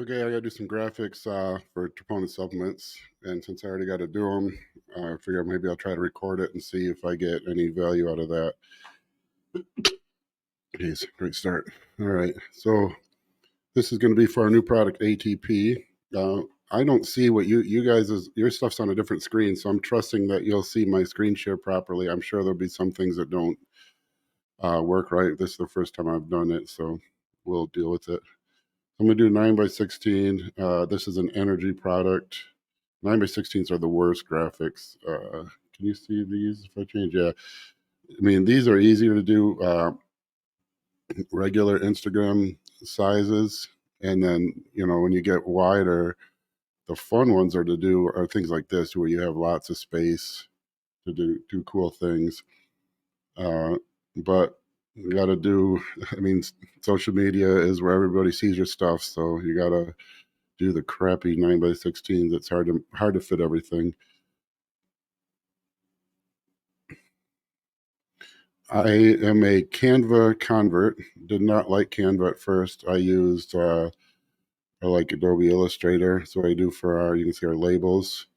Okay, I gotta do some graphics for Troponin Supplements, and since I already got to do them, I figure maybe I'll try to record it and see if I get any value out of that. Geez, great start. All right, so this is going to be for our new product, ATP. I don't see what you guys your stuff's on a different screen, so I'm trusting that you'll see my screen share properly. I'm sure there'll be some things that don't work right. This is the first time I've done it, so we'll deal with it. I'm gonna do 9x16. This is an energy product. 9x16s are the worst graphics. Can you see these if I change? Yeah. I mean, these are easier to do regular Instagram sizes. And then, when you get wider, the fun ones are things like this where you have lots of space to do cool things. But you got to I mean, social media is where everybody sees your stuff. So you got to do the crappy 9x16s. It's hard to fit everything. I am a Canva convert. Did not like Canva at first. I like Adobe Illustrator, so I do for you can see our labels,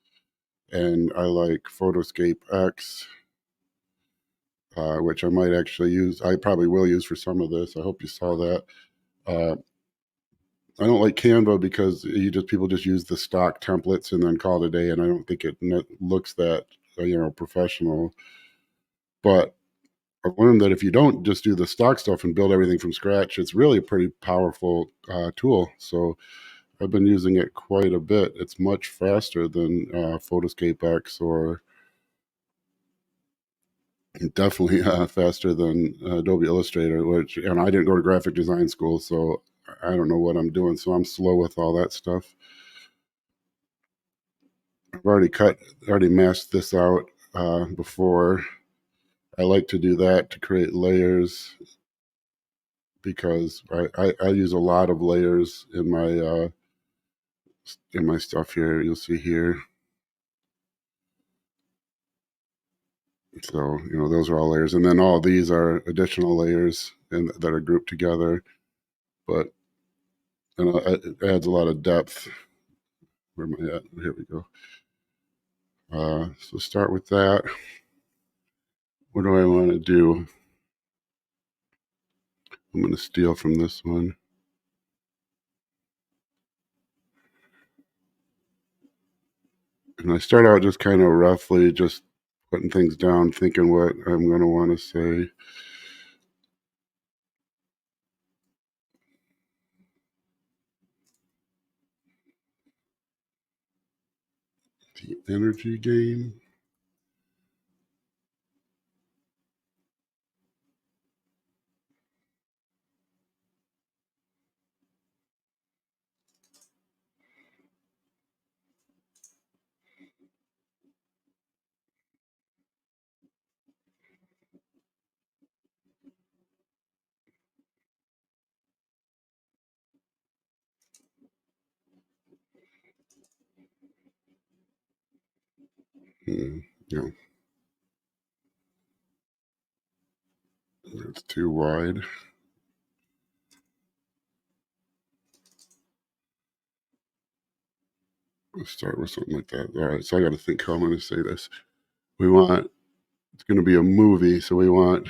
and I like Photoscape X, which I might actually use. I probably will use for some of this. I hope you saw that. Uh, I don't like Canva because people just use the stock templates and then call it a day, and I don't think it looks that professional. But I've learned that if you don't just do the stock stuff and build everything from scratch, it's really a pretty powerful tool. So I've been using it quite a bit. It's much faster than Photoscape X, or definitely faster than Adobe Illustrator, and I didn't go to graphic design school, so I don't know what I'm doing. So I'm slow with all that stuff. I've already masked this out before. I like to do that to create layers because I use a lot of layers in my stuff here. You'll see here. So those are all layers, and then all these are additional layers and that are grouped together. But it adds a lot of depth. Where am I at? Here we go. So start with that. What do I want to do? I'm going to steal from this one. And I start out just kind of roughly, just putting things down, thinking what I'm going to want to say. The energy game. Yeah, that's too wide. Let's start with something like that. All right, so I got to think how I'm going to say this. It's going to be a movie, so we want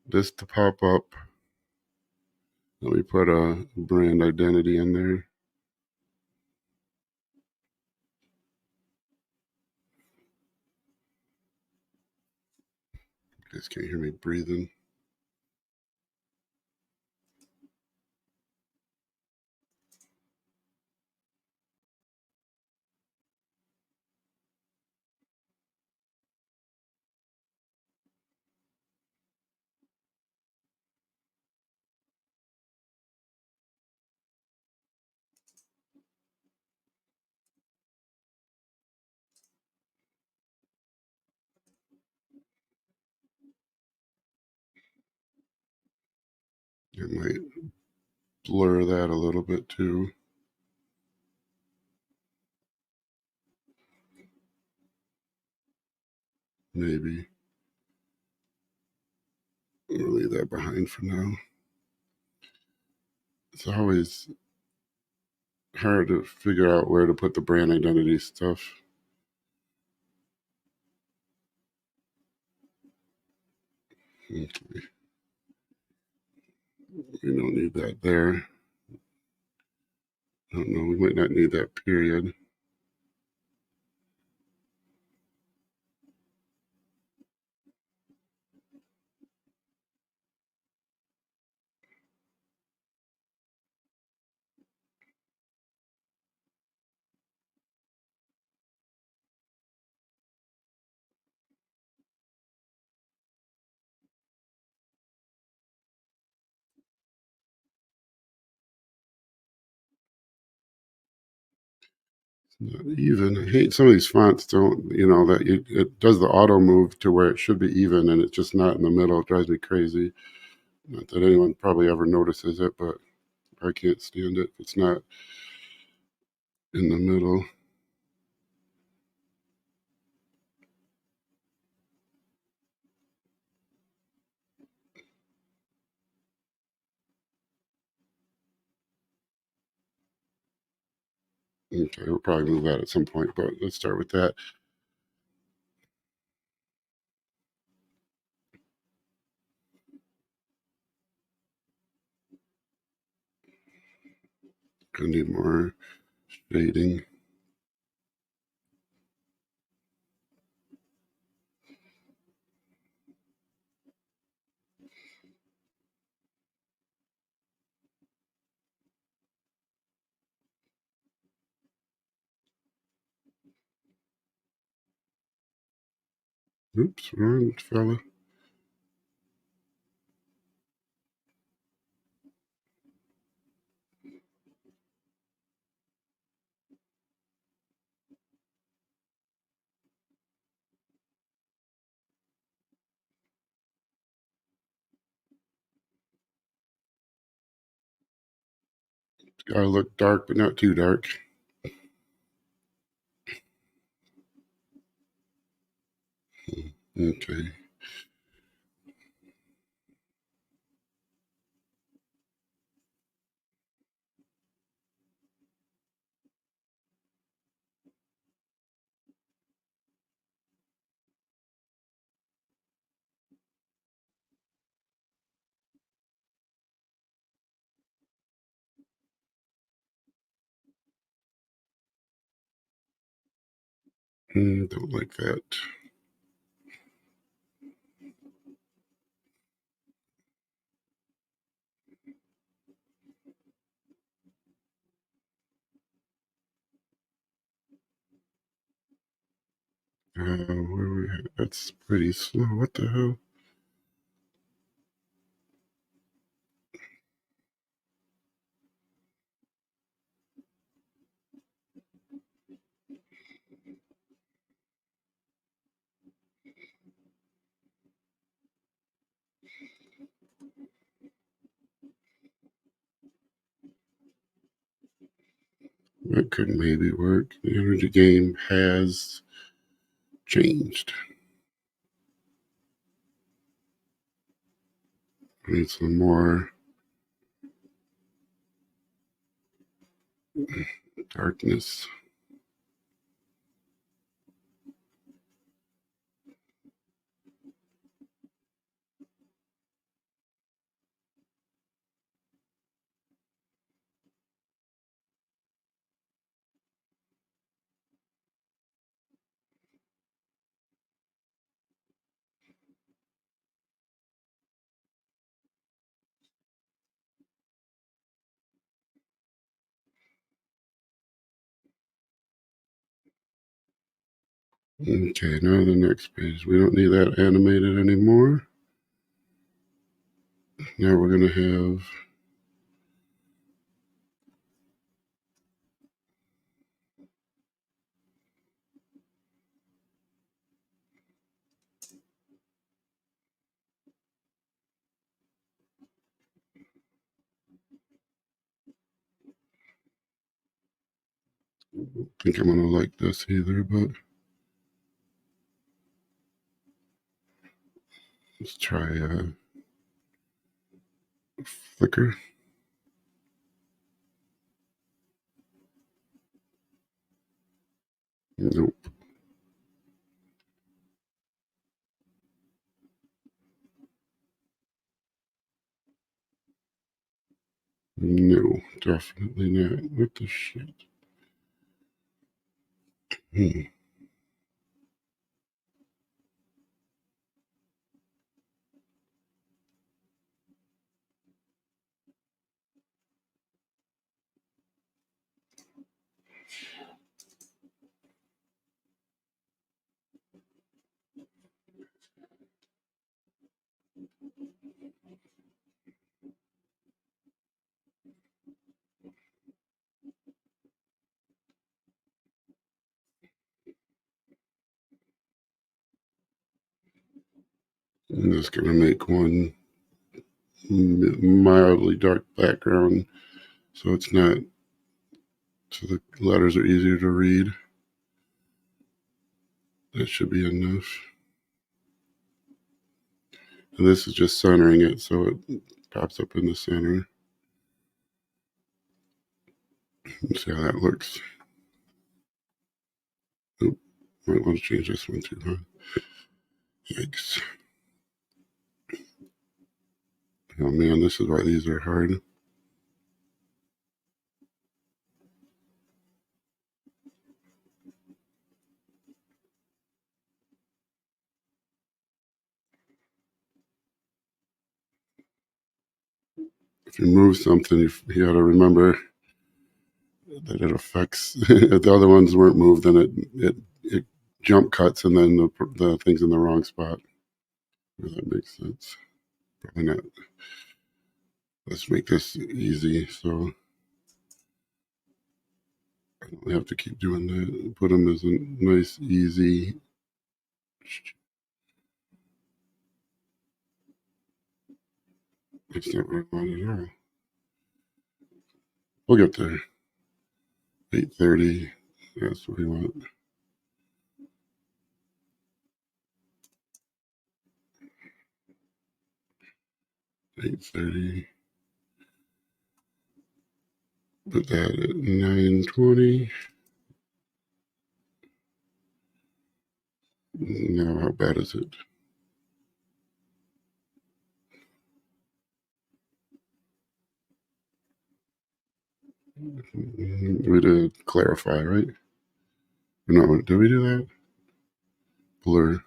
this to pop up. Let me put a brand identity in there. You guys can't hear me breathing. It might blur that a little bit too. Maybe. I'm going to leave that behind for now. It's always hard to figure out where to put the brand identity stuff. Okay. We don't need that there. I don't know, we might not need that period. Not even. I hate some of these fonts don't, that it does the auto move to where it should be even and it's just not in the middle. It drives me crazy. Not that anyone probably ever notices it, but I can't stand it. It's not in the middle. Okay, we'll probably move that at some point, but let's start with that. I need more shading. Oops, wrong fella. It's gotta look dark, but not too dark. Okay. Don't like that. Where we at? That's pretty slow. What the hell? That could maybe work. The energy game has changed. Need some more darkness. Okay, now the next page. We don't need that animated anymore. Now we're going to have I think I'm going to like this either, but let's try flicker. Nope. No, definitely not. What the shit? Hmm. I'm just going to make one mildly dark background so it's not, so the letters are easier to read. That should be enough. And this is just centering it so it pops up in the center. Let's see how that looks. Oop, might want to change this one too, huh? Yikes. Oh man, this is why these are hard. If you move something, you got to remember that it affects. If the other ones weren't moved, then it jump cuts, and then the thing's in the wrong spot. If that makes sense. Probably not. Let's make this easy so I don't have to keep doing that. Put them as a nice, easy. That's not what I want at all. We'll get there. 8:30. That's what we want. 8:30. Put that at 9:20. Now, how bad is it? We did clarify, right? No, did we do that? Blur.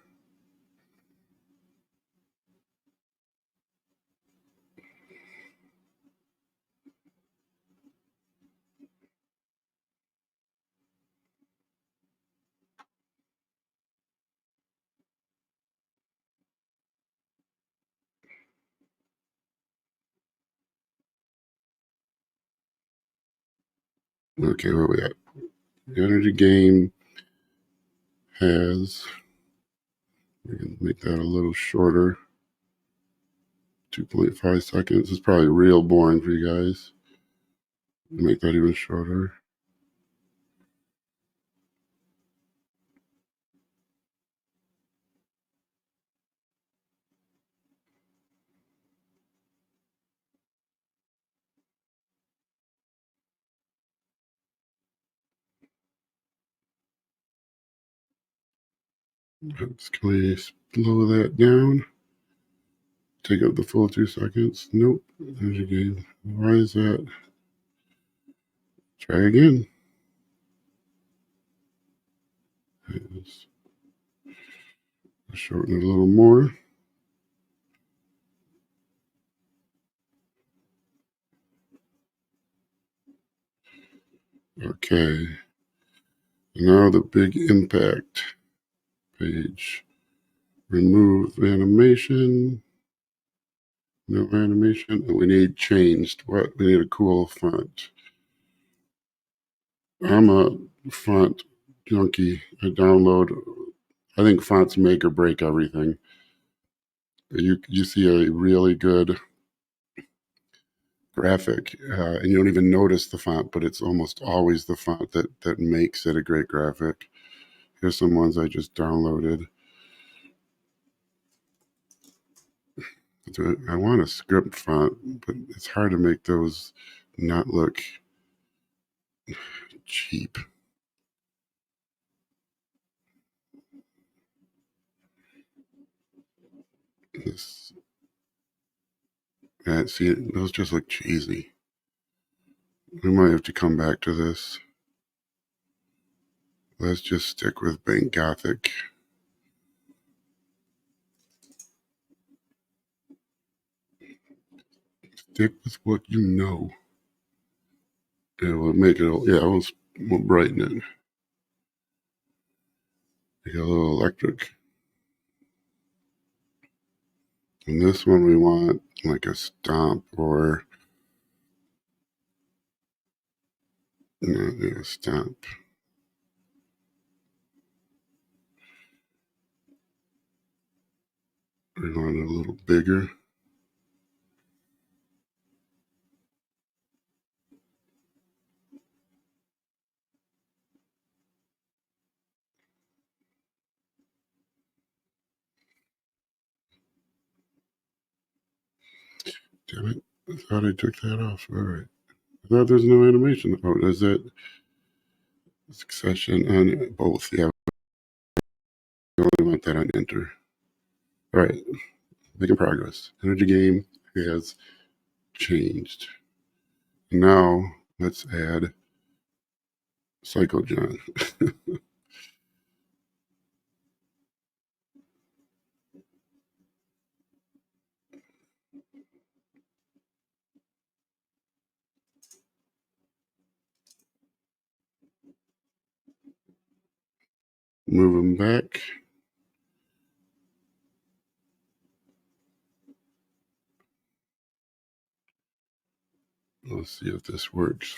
Okay, where we at? The energy game has, we can make that a little shorter. 2.5 seconds. It's probably real boring for you guys. Make that even shorter. Can we slow that down? Take up the full 2 seconds. Nope. Energy game. Why is that? Try again. Let's shorten it a little more. Okay. Now the big impact page. Remove animation. No animation. And we need changed. What? We need a cool font. I'm a font junkie. I think fonts make or break everything. You see a really good graphic, and you don't even notice the font, but it's almost always the font that makes it a great graphic. Here's some ones I just downloaded. I want a script font, but it's hard to make those not look cheap. This, yeah, see, those just look cheesy. We might have to come back to this. Let's just stick with Bank Gothic. Stick with what you know. It will make it, we'll brighten it. Make it a little electric. And this one we want like a stomp or a stomp. We want it a little bigger. Damn it. I thought I took that off. All right. I thought there's no animation. Oh, is it succession on both? Yeah, we only want that on enter. All right. Making progress. Energy game has changed. Now let's add Psychogen. Move them back. Let's see if this works.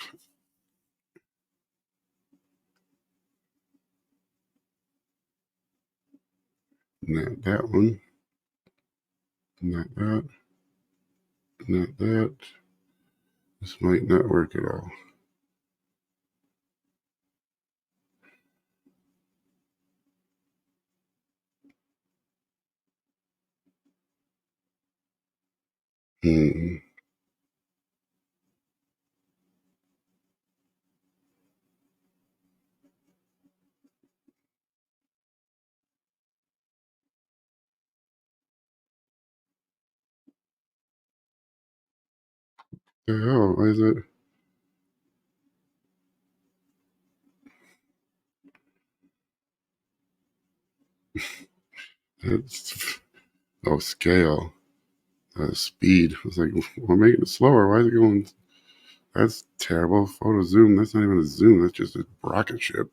Not that one. Not that. Not that. This might not work at all. Hmm. The hell? Why is it? It's scale. Speed. I was like, we're making it slower. Why is it going? That's terrible. Photo zoom. That's not even a zoom. That's just a rocket ship.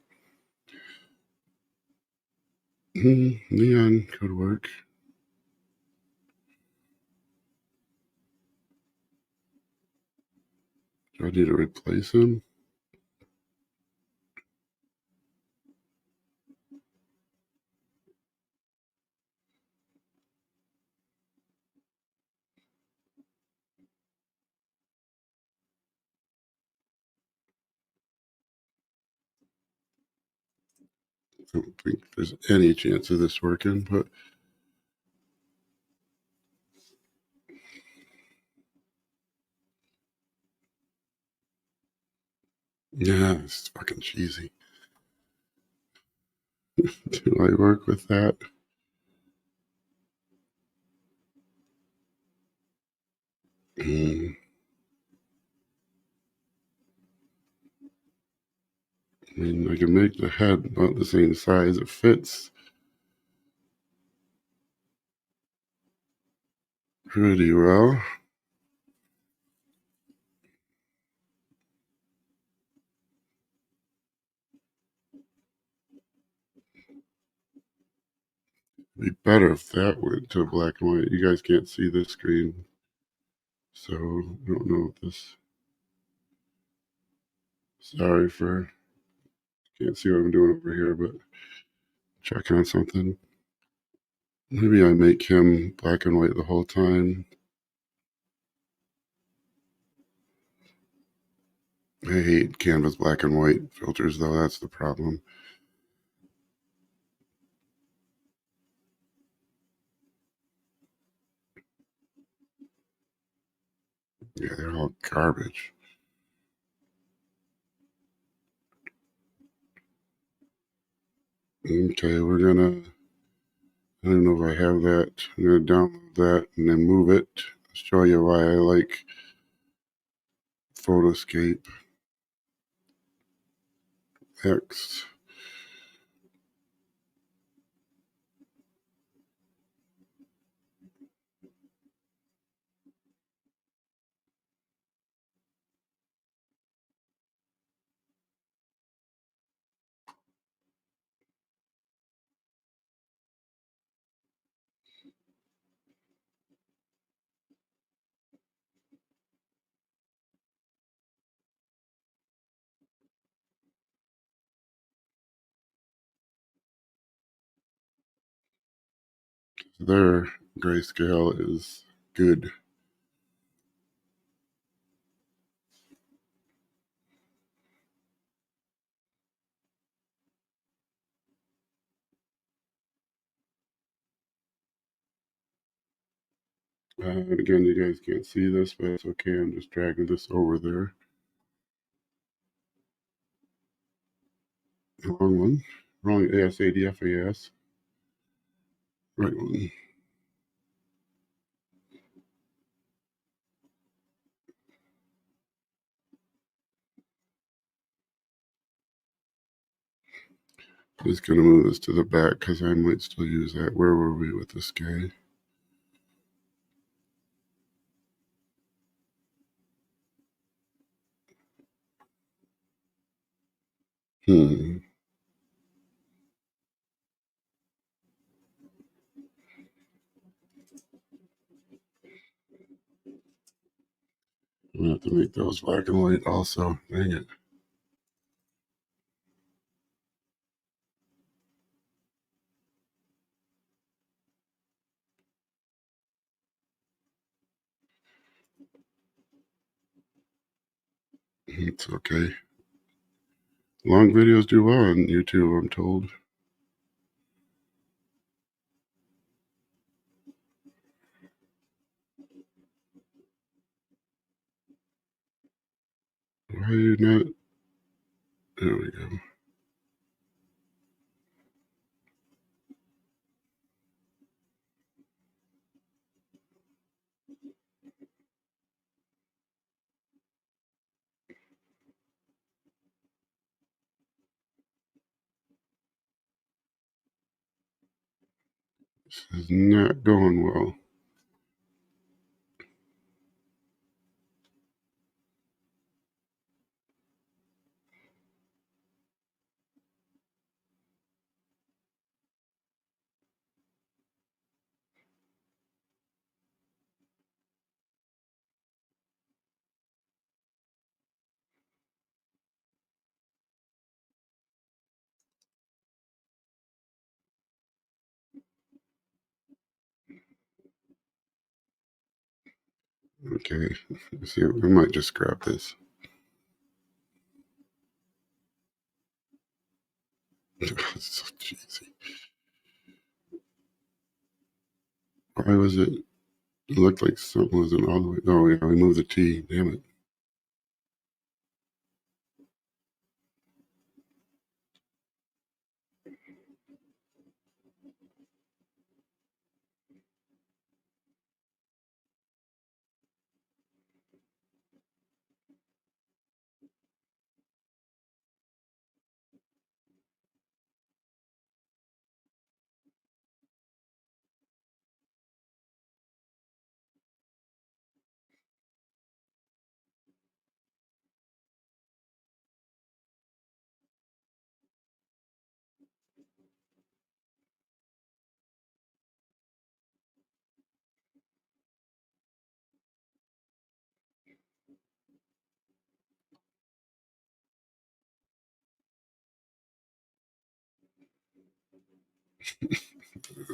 Neon could work. Do I need to replace him? I don't think there's any chance of this working, but yeah, it's fucking cheesy. Do I work with that? I mean, I can make the head about the same size. It fits pretty well. It'd be better if that went to black and white. You guys can't see this screen, so I don't know if this. Sorry for can't see what I'm doing over here, but checking on something. Maybe I make him black and white the whole time. I hate Canva's black and white filters, though. That's the problem. Yeah, they're all garbage. Okay, we're gonna I don't know if I have that. I'm going to download that and then move it. Show you why I like Photoscape X. Their grayscale is good. Again, you guys can't see this, but it's okay. I'm just dragging this over there. Wrong one. Wrong ASADFAS. Right one. Just going to move this to the back because I might still use that. Where were we with this guy? Hmm. I'm going to have to make those black and white also. Dang it. It's okay. Long videos do well on YouTube, I'm told. Why are you not? There we go. This is not going well. Okay. Let's see, I might just grab this. It's so cheesy. Why was it? It looked like something wasn't all the way. Oh, yeah, we moved the T. Damn it.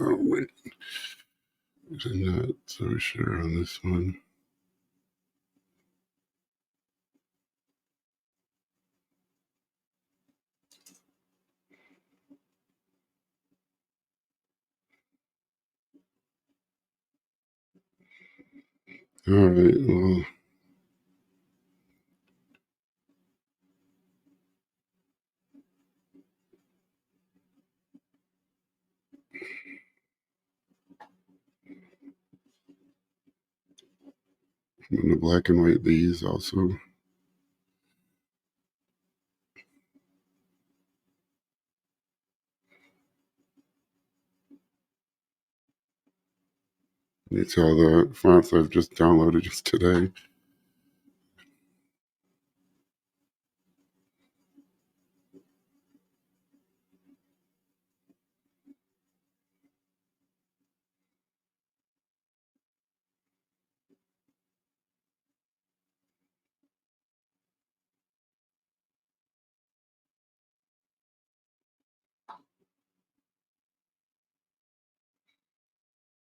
Oh, wait. I'm not so sure on this one. All right. Well, I'm going to black and white these also. It's all the fonts I've just downloaded just today.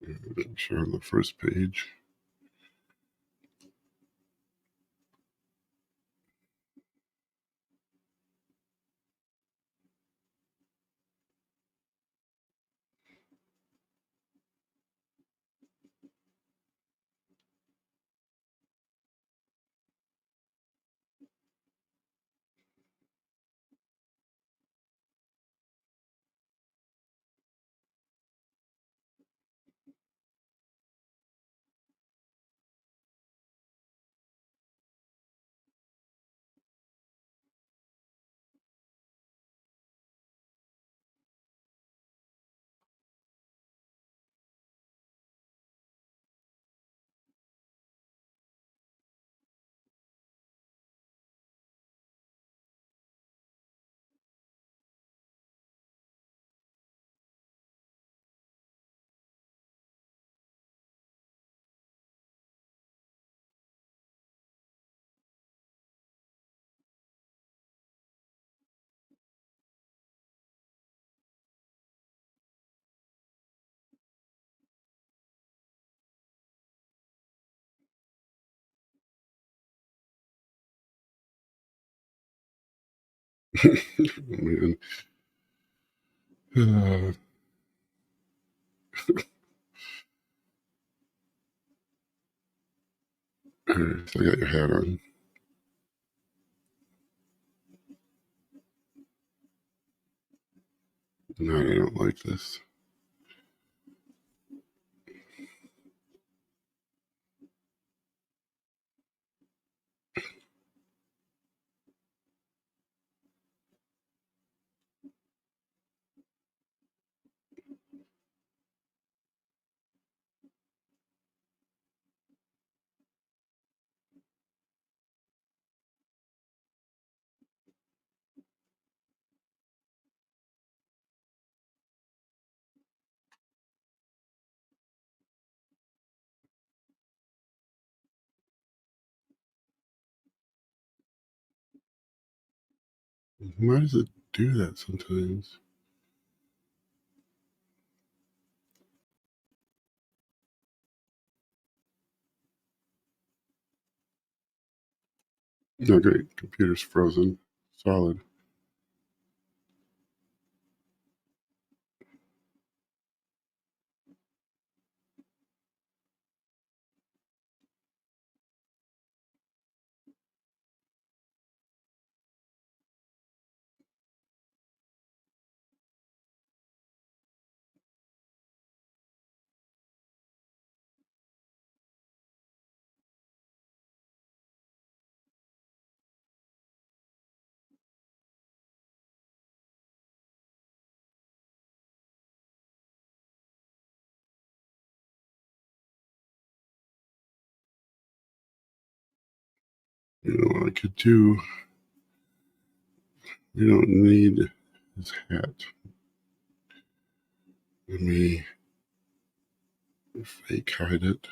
I'm sure on the first page. Man. Alright, so I got your hat on. No, I don't like this. Why does it do that sometimes? No, great. Computer's frozen. Solid. You know what I could do? We don't need his hat. Let me fake hide it.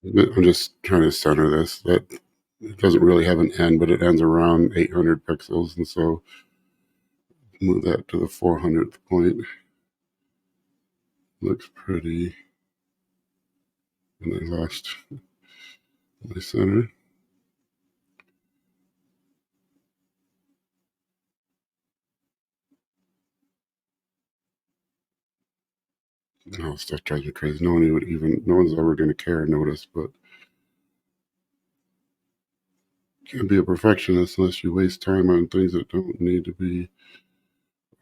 I'm just trying to center this. That it doesn't really have an end, but it ends around 800 pixels. And so move that to the 400th point. Looks pretty. And I lost my center. Oh, stuff drives me crazy. No one's ever going to care or notice, but can't be a perfectionist unless you waste time on things that don't need to be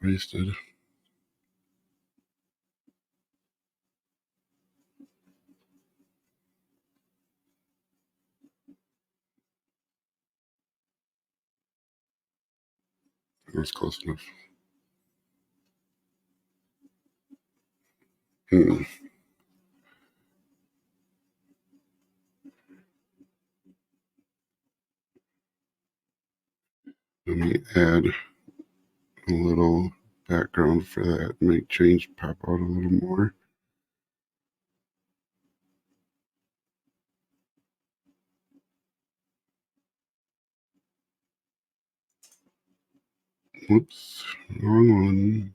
wasted. That's close enough. Hmm. Let me add a little background for that. Make change pop out a little more. Whoops, wrong one.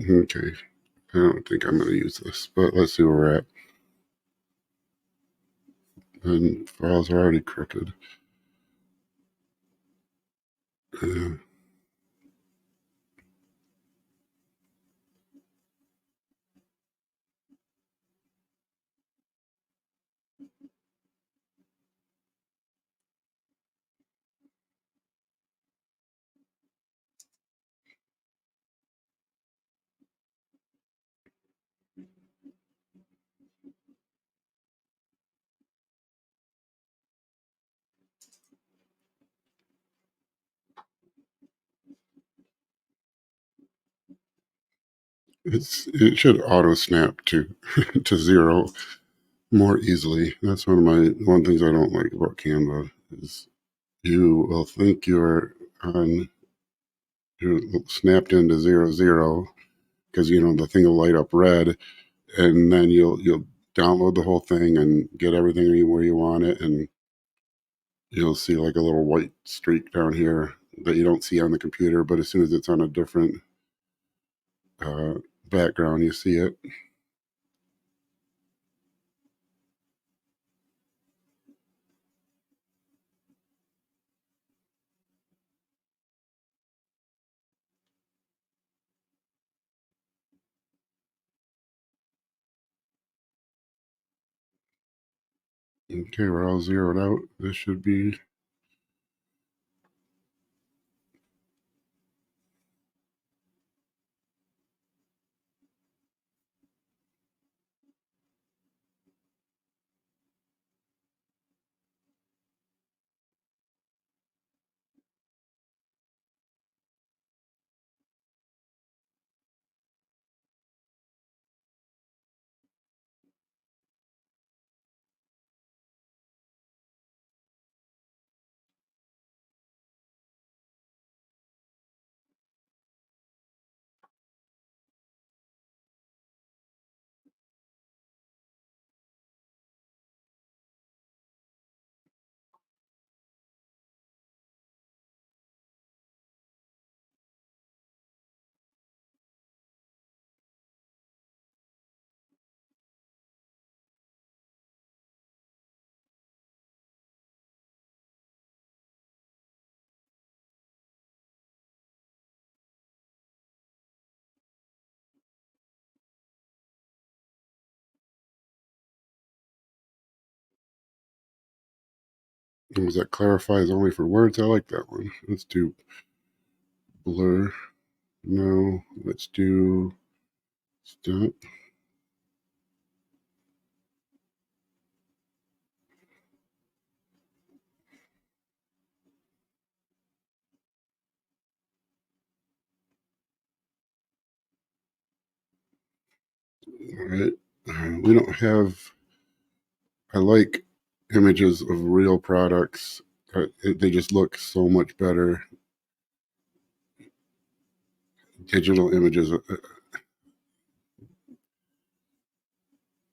Okay, I don't think I'm going to use this, but let's see where we're at. And files are already crooked. Uh, it should auto snap to to 0 more easily. That's one things I don't like about Canva is you will think you're snapped into 0 0 because the thing will light up red, and then you'll download the whole thing and get everything where you want it, and you'll see like a little white streak down here that you don't see on the computer, but as soon as it's on a different uh, background, you see it. Okay, we're all zeroed out. This should be Was that clarifies only for words? I like that one. Let's do blur. No, let's do stop. All right. We don't have. I like images of real products. They just look so much better. Digital images,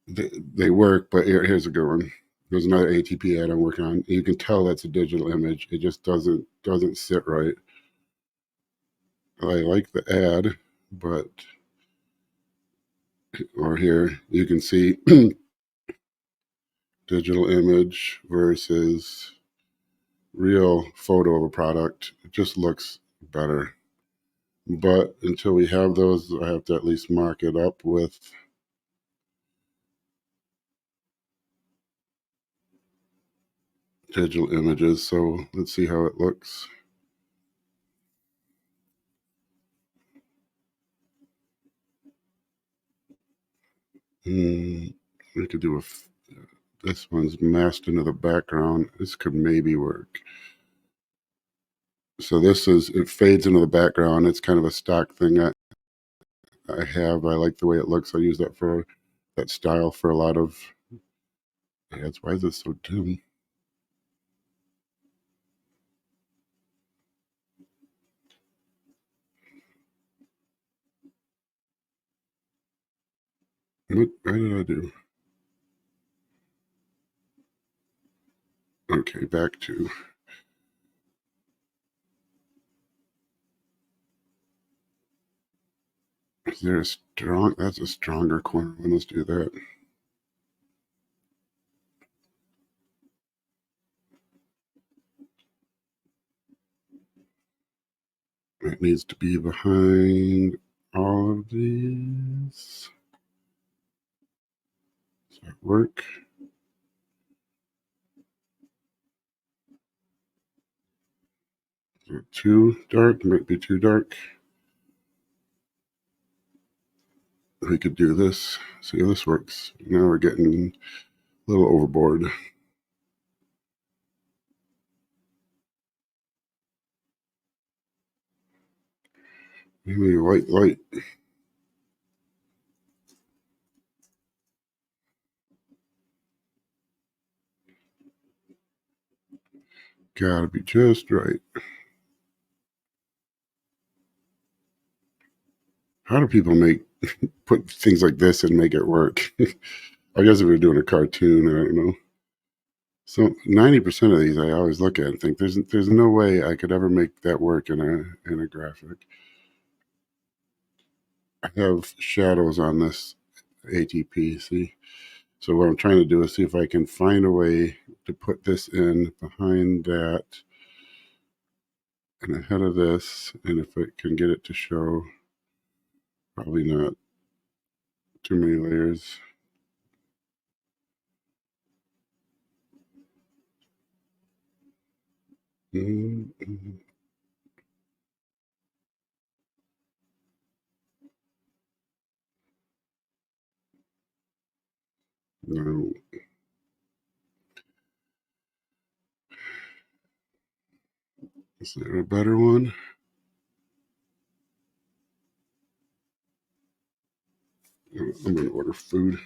they work, but here's a good one. There's another ATP ad I'm working on. You can tell that's a digital image. It just doesn't sit right. I like the ad, but or here you can see digital image versus real photo of a product. It just looks better. But until we have those, I have to at least mark it up with digital images. So let's see how it looks. We could do this one's masked into the background. This could maybe work. So it fades into the background. It's kind of a stock thing I have. I like the way it looks. I use that style for a lot of ads. Why is it so dim? What did I do? Okay, back to. Is there a strong? That's a stronger corner one. Let's do that. It needs to be behind all of these. Does that work? Is it too dark? It might be too dark. We could do this. See how this works. Now we're getting a little overboard. Maybe white light. Gotta be just right. How do people put things like this and make it work? I guess if we're doing a cartoon, I don't know. So 90% of these I always look at and think there's no way I could ever make that work in a graphic. I have shadows on this ATP, see? So what I'm trying to do is see if I can find a way to put this in behind that and ahead of this, and if it can get it to show, probably not too many layers. Mm-hmm. No. Is there a better one? I'm going to order food.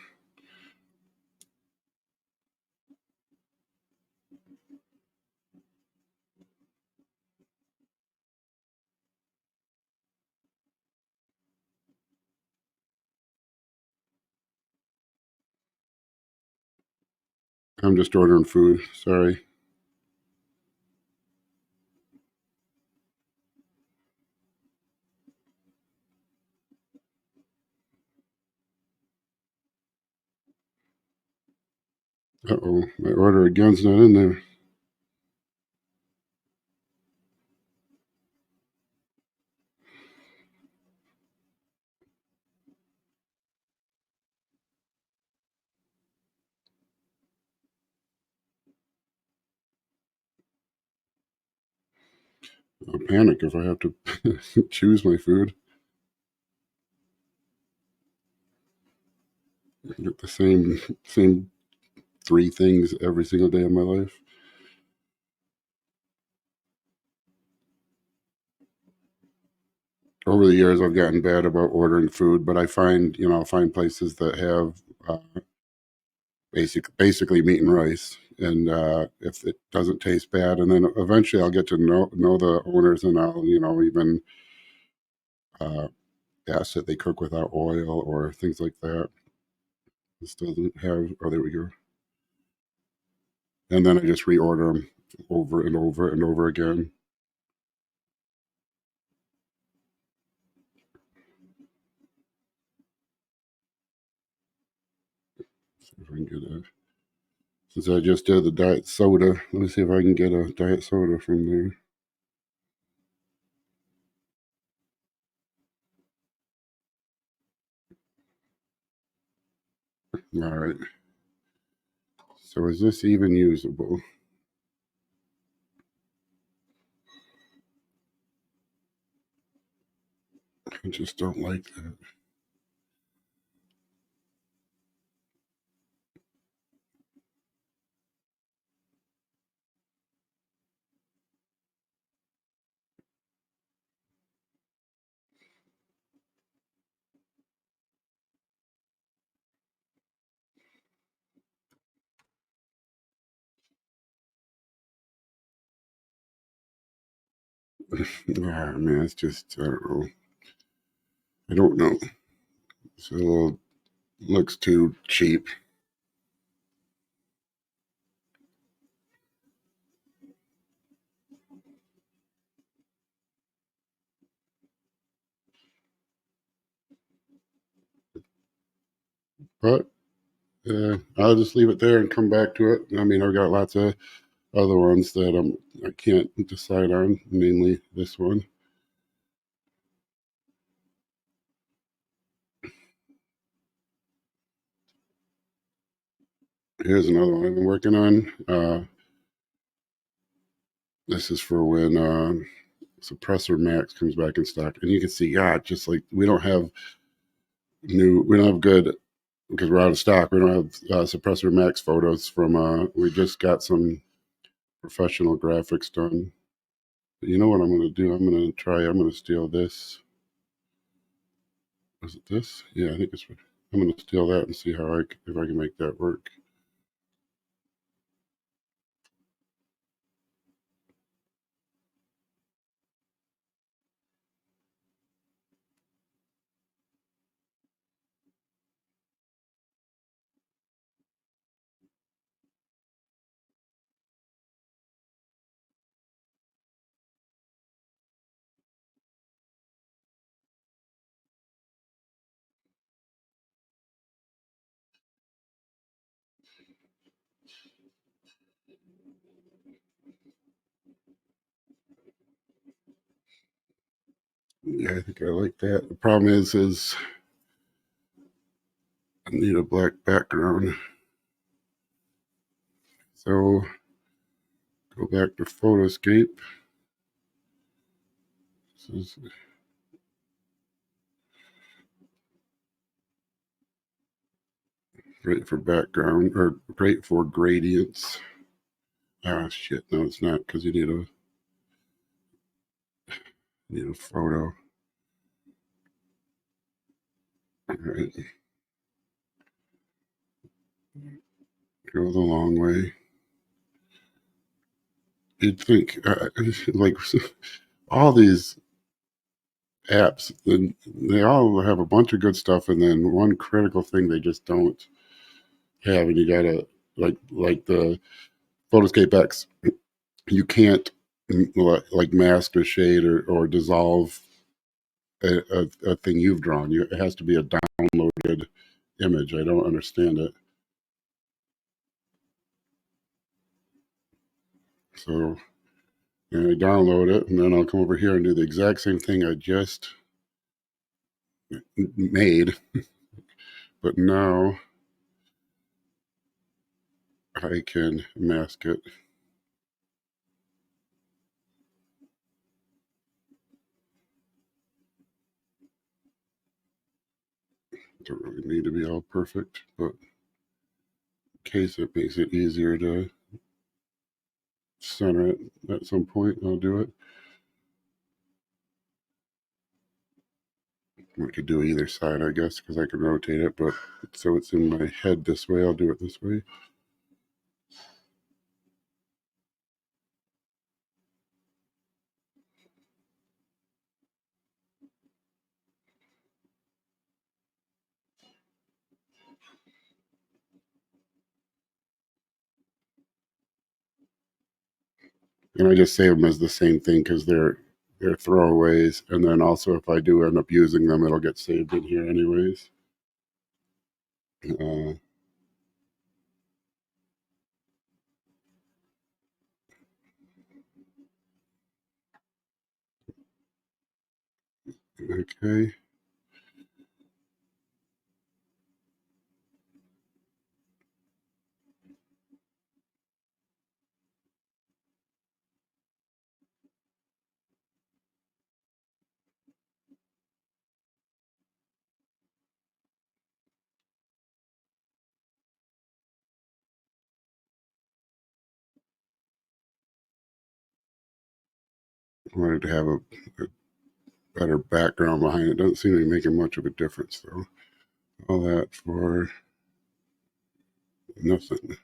I'm just ordering food. Sorry. Uh-oh. My order again's not in there. I'll panic if I have to choose my food. I get the same three things every single day of my life. Over the years, I've gotten bad about ordering food, but I'll find places that have uh, basically meat and rice. And if it doesn't taste bad, and then eventually I'll get to know the owners, and I'll even uh, ask that they cook without oil or things like that. This doesn't have. Oh, there we go. And then I just reorder them over and over and over again. See if I can get a. Since I just did the diet soda, let me see if I can get a diet soda from there. All right. So is this even usable? I just don't like that. Yeah, man, it's just, I don't know. I don't know. It's a little, looks too cheap. But I'll just leave it there and come back to it. I mean, I've got lots of other ones that I can't decide on, mainly this one. Here's another one I've been working on. This is for when Suppressor Max comes back in stock, and you can see, yeah, just like we don't have good, because we're out of stock. We don't have Suppressor Max photos from. We just got some professional graphics done. But you know what I'm going to do? I'm going to try. I'm going to steal this. Was it this? Yeah, I think it's. I'm going to steal that and see how if I can make that work. Yeah, I think I like that. The problem is I need a black background. So go back to Photoscape. This is great for background or great for gradients. Ah, shit. No, it's not, because you need a photo. All right. Goes a long way. You'd think, like, all these apps, then they all have a bunch of good stuff, and then one critical thing they just don't have, and you gotta like the Photoscape X, you can't like mask or shade or dissolve a thing you've drawn. It has to be a downloaded image. I don't understand it. So and I download it, and then I'll come over here and do the exact same thing I just made, but now I can mask it. Don't really need to be all perfect, but in case it makes it easier to center it at some point, I'll do it. I could do either side, I guess, because I can rotate it, but so it's in my head this way, I'll do it this way. And I just save them as the same thing because they're throwaways. And then also, if I do end up using them, it'll get saved in here anyways. Okay. I wanted to have a better background behind it. Doesn't seem to be making much of a difference, though. All that for nothing.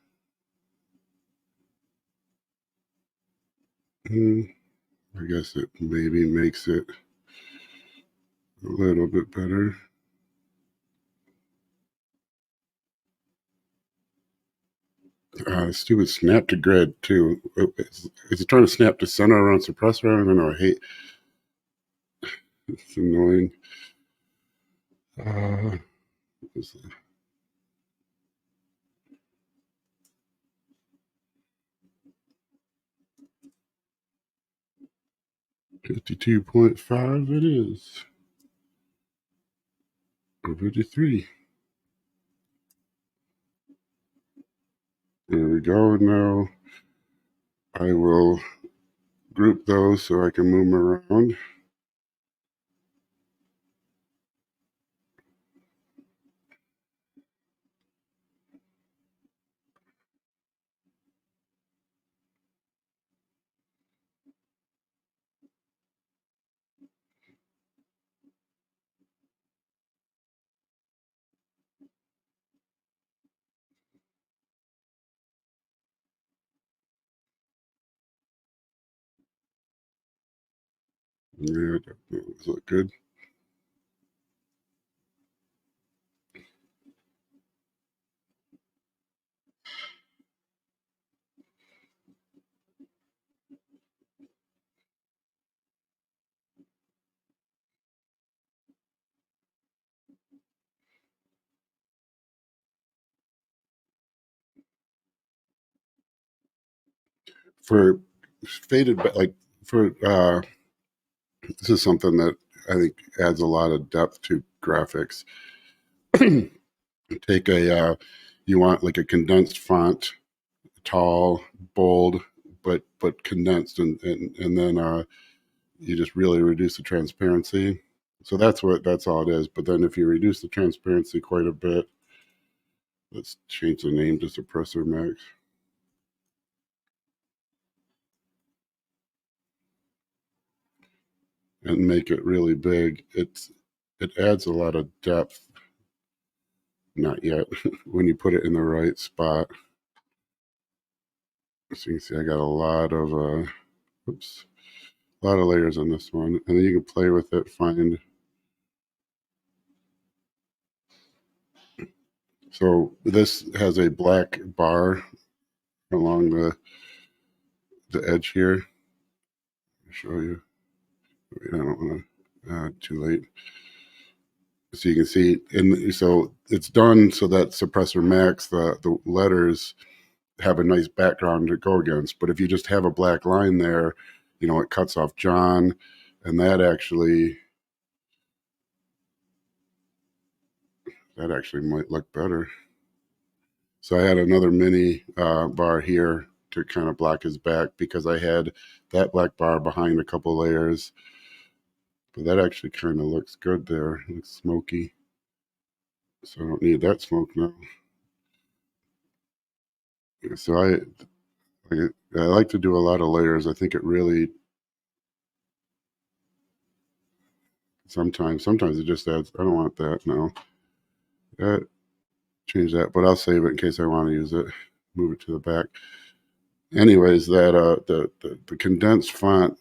I guess it maybe makes it a little bit better. Stupid snap to grid too. Is it trying to snap to center around suppressor? I don't know. I hate. It's annoying. 52.5 it is. Or 53. There we go. Now I will group those so I can move them around. Yeah, those look good. For faded, like for this is something that I think adds a lot of depth to graphics. Take you want like a condensed font, tall, bold, but condensed, and then you just really reduce the transparency. So that's all it is. But then if you reduce the transparency quite a bit, let's change the name to Suppressor Max. And make it really big. It adds a lot of depth. Not yet. When you put it in the right spot. So you can see I got a lot of a lot of layers on this one. And then you can play with it, find. So this has a black bar along the edge here. I'll show you. I don't want to too late. So you can see, and so it's done so that Suppressor Max, the letters have a nice background to go against. But if you just have a black line there, it cuts off John, and that actually might look better. So I had another mini bar here to kind of block his back because I had that black bar behind a couple layers. But that actually kind of looks good there. It looks smoky. So I don't need that smoke now. So I like to do a lot of layers. I think it really Sometimes it just adds, I don't want that, no. Change that, but I'll save it in case I want to use it. Move it to the back. Anyways, that the condensed font,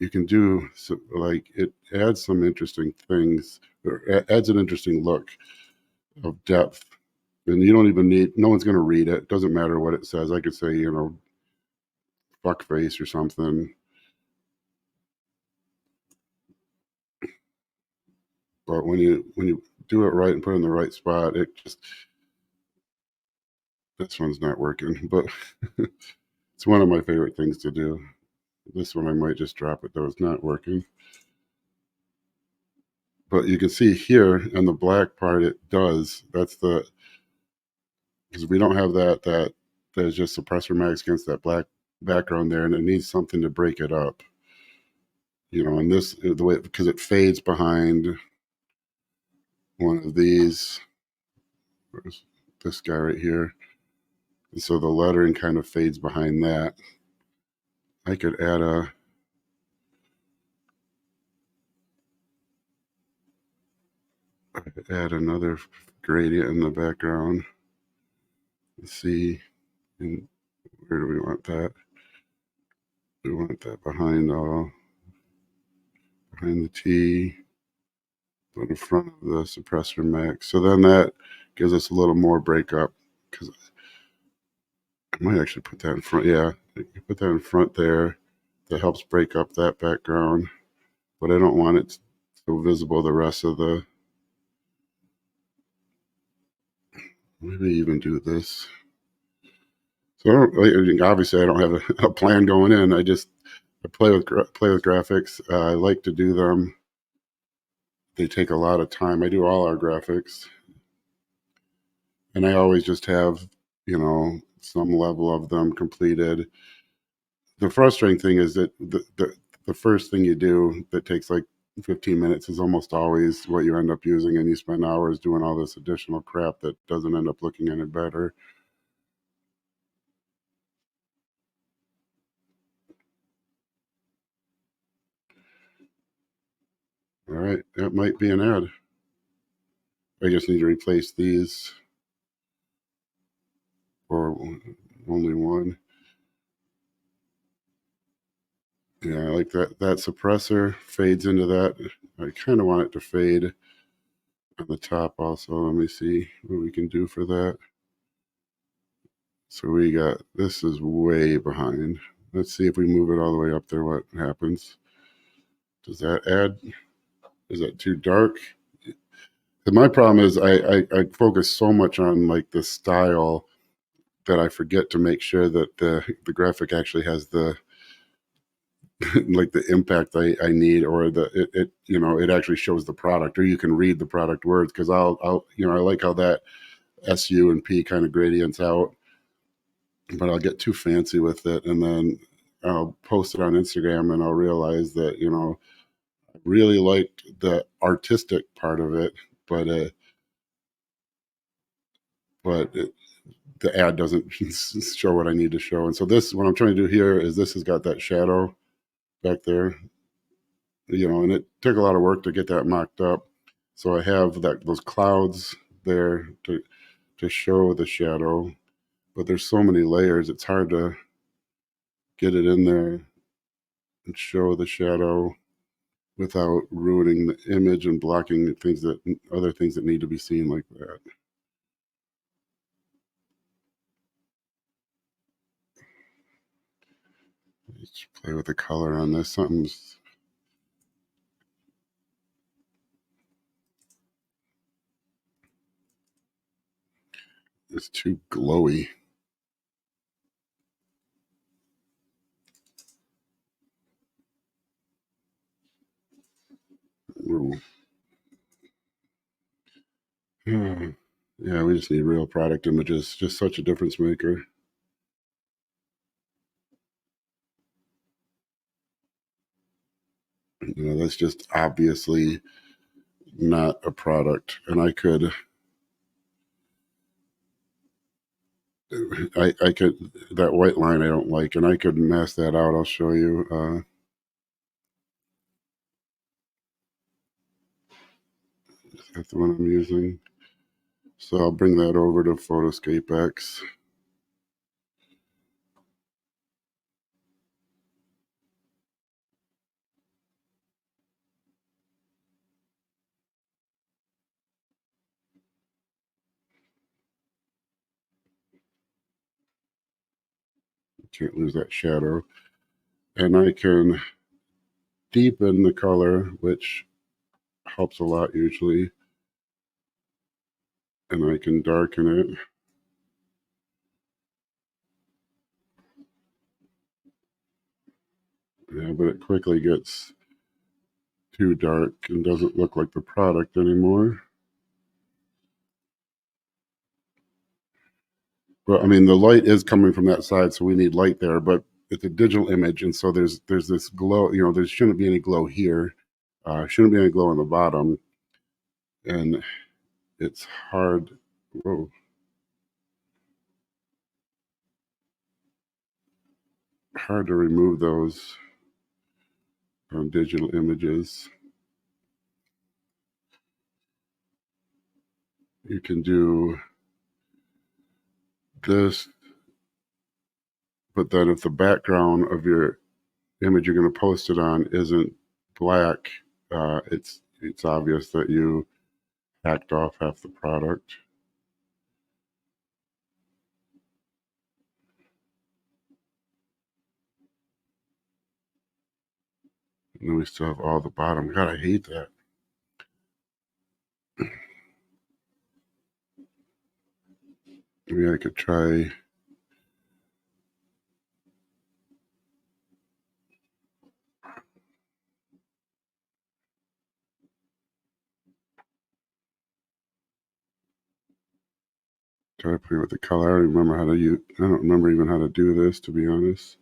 you can do, so, like, it adds some interesting things, or adds an interesting look of depth. And you don't even need, no one's going to read it. Doesn't matter what it says. I could say, fuck face or something. But when you do it right and put it in the right spot, it just, this one's not working. But it's one of my favorite things to do. This one I might just drop it though. It's not working. But you can see here in the black part, it does. That's the, because we don't have that there's just suppressor max against that black background there, and it needs something to break it up. And this, the way, because it fades behind one of these, this guy right here. And so the lettering kind of fades behind that. I could add another gradient in the background. Let's see, and where do we want that? We want that behind the T, but in front of the suppressor max. So then that gives us a little more breakup, because I might actually put that in front. Yeah, you put that in front there. That helps break up that background, but I don't want it so visible the rest of the, maybe even do this. So obviously I don't have a plan going in. I play with graphics. I like to do them. They take a lot of time. I do all our graphics, and I always just have, some level of them completed. The frustrating thing is that the first thing you do that takes like 15 minutes is almost always what you end up using, and you spend hours doing all this additional crap that doesn't end up looking any better. All right, that might be an ad. I just need to replace these, or only one. Yeah, I like that suppressor fades into that. I kind of want it to fade on the top also. Let me see what we can do for that. So we got, this is way behind. Let's see if we move it all the way up there, what happens. Does that add, is that too dark? And my problem is I focus so much on like the style that I forget to make sure that the graphic actually has the like the impact I need, or it actually shows the product, or you can read the product words, because I'll I like how that SU and P kind of gradients out, but I'll get too fancy with it, and then I'll post it on Instagram, and I'll realize that I really liked the artistic part of it, but the ad doesn't show what I need to show. And so this, what I'm trying to do here is, this has got that shadow back there, and it took a lot of work to get that mocked up. So I have those clouds there to show the shadow, but there's so many layers, it's hard to get it in there and show the shadow without ruining the image and blocking other things that need to be seen, like that. Let's play with the color on this. It's too glowy. Yeah, we just need real product images. Just such a difference maker. That's just obviously not a product. And I could that white line I don't like, and I could mask that out. I'll show you. That's the one I'm using. So I'll bring that over to Photoscape X. Can't lose that shadow. And I can deepen the color, which helps a lot usually. And I can darken it. Yeah, but it quickly gets too dark and doesn't look like the product anymore. But I mean, the light is coming from that side, so we need light there. But it's a digital image, and so there's this glow. You know, there shouldn't be any glow here. Shouldn't be any glow on the bottom, and it's hard. Whoa. Hard to remove those from digital images. You can do this, but then if the background of your image you're going to post it on isn't black, it's obvious that you hacked off half the product. And then we still have all the bottom. God, I hate that. Maybe I could try. Try play with the color. I don't remember how to use. I don't remember even how to do this, to be honest.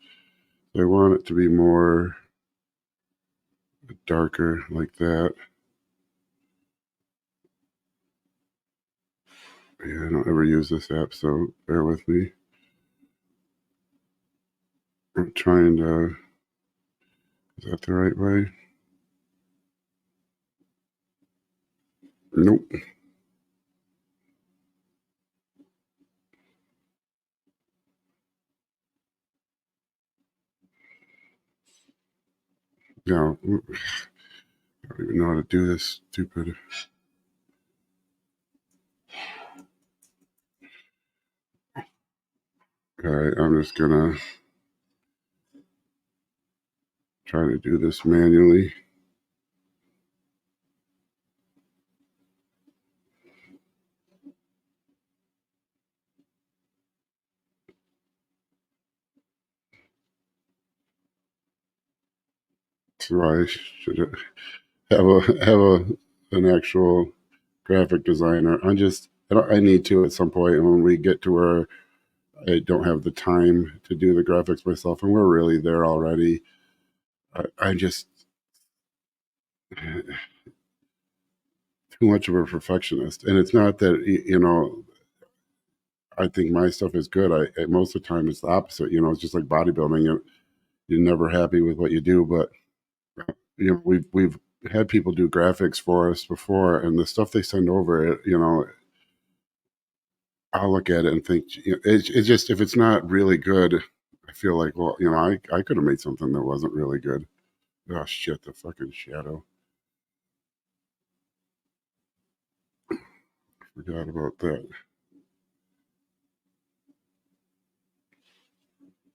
I want it to be more darker like that. Yeah, I don't ever use this app, so bear with me. I'm trying to. Is that the right way? Nope. No. I don't even know how to do this stupid. All right, I'm just gonna try to do this manually. So I should have an actual graphic designer. I need to at some point, and when we get to where I don't have the time to do the graphics myself, and we're really there already. I just too much of a perfectionist, and it's not that I think my stuff is good. Most of the time it's the opposite. You know, it's just like bodybuilding. You're never happy with what you do, but we've had people do graphics for us before, and the stuff they send over, I'll look at it and think it's just if it's not really good, I feel like well, I could have made something that wasn't really good. Oh shit, the fucking shadow. Forgot about that.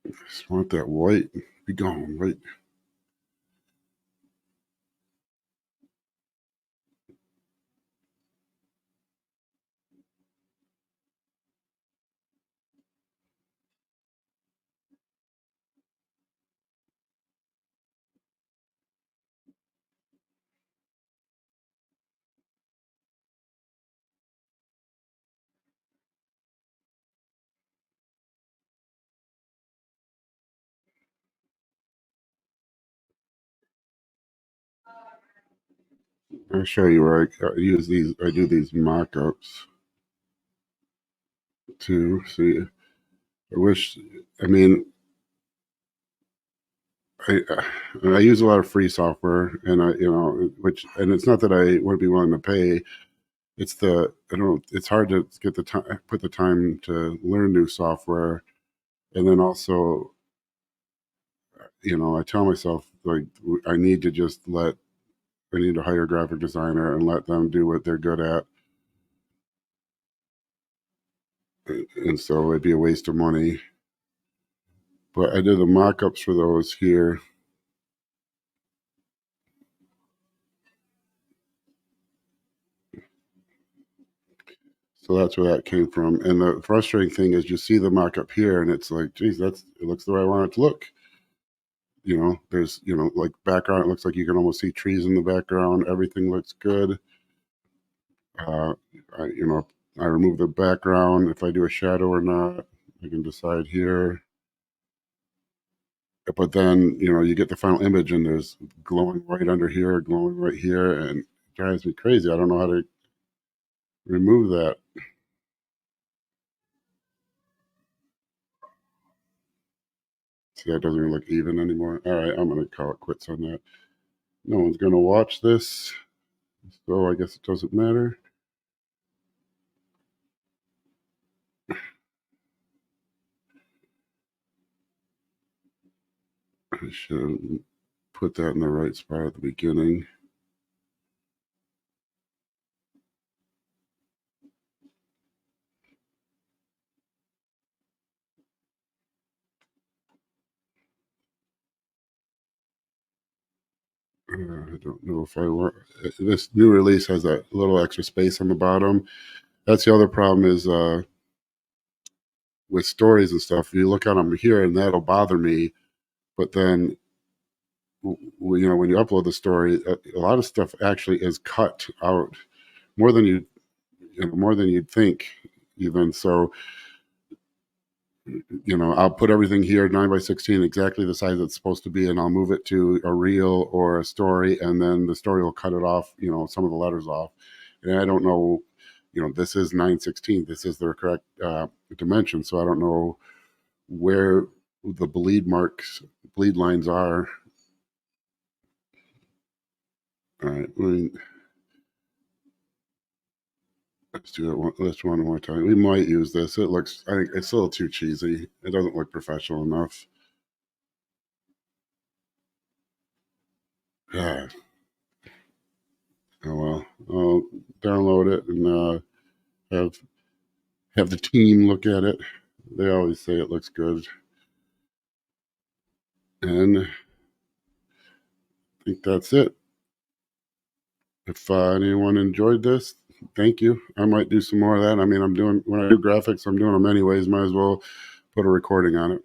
I just want that white. Be gone, right? I'll show you where I use these. I do these mock-ups too. See, I wish. I mean, I I use a lot of free software, and which, and it's not that I would be willing to pay. it's the, I don't know, it's hard to get the time, put the time to learn new software. And then also, I tell myself, like, I need to I need to hire a graphic designer and let them do what they're good at. And so it'd be a waste of money. But I did the mock-ups for those here. So that's where that came from. And the frustrating thing is you see the mock-up here and it's like, geez, it looks the way I want it to look. There's, like background, it looks like you can almost see trees in the background. Everything looks good. Uh, I remove the background. If I do a shadow or not, I can decide here. But then, you get the final image and there's glowing right under here, glowing right here, and it drives me crazy. I don't know how to remove that. See, that doesn't even look even anymore. All right, I'm going to call it quits on that. No one's going to watch this, so I guess it doesn't matter. I should put that in the right spot at the beginning. I don't know if I want this new release has a little extra space on the bottom. That's the other problem is with stories and stuff. You look at them here, and that'll bother me. But then, when you upload the story, a lot of stuff actually is cut out more than more than you'd think. Even so, I'll put everything here 9x16 exactly the size it's supposed to be, and I'll move it to a reel or a story, and then the story will cut it off, some of the letters off. And I don't know, this is 9/16. This is the correct dimension, so I don't know where the bleed lines are. All right, let's do it one more time. We might use this. I think it's a little too cheesy. It doesn't look professional enough. Yeah. Oh well. I'll download it and have have the team look at it. They always say it looks good, and I think that's it. If anyone enjoyed this, thank you. I might do some more of that. I mean, when I do graphics, I'm doing them anyways. Might as well put a recording on it.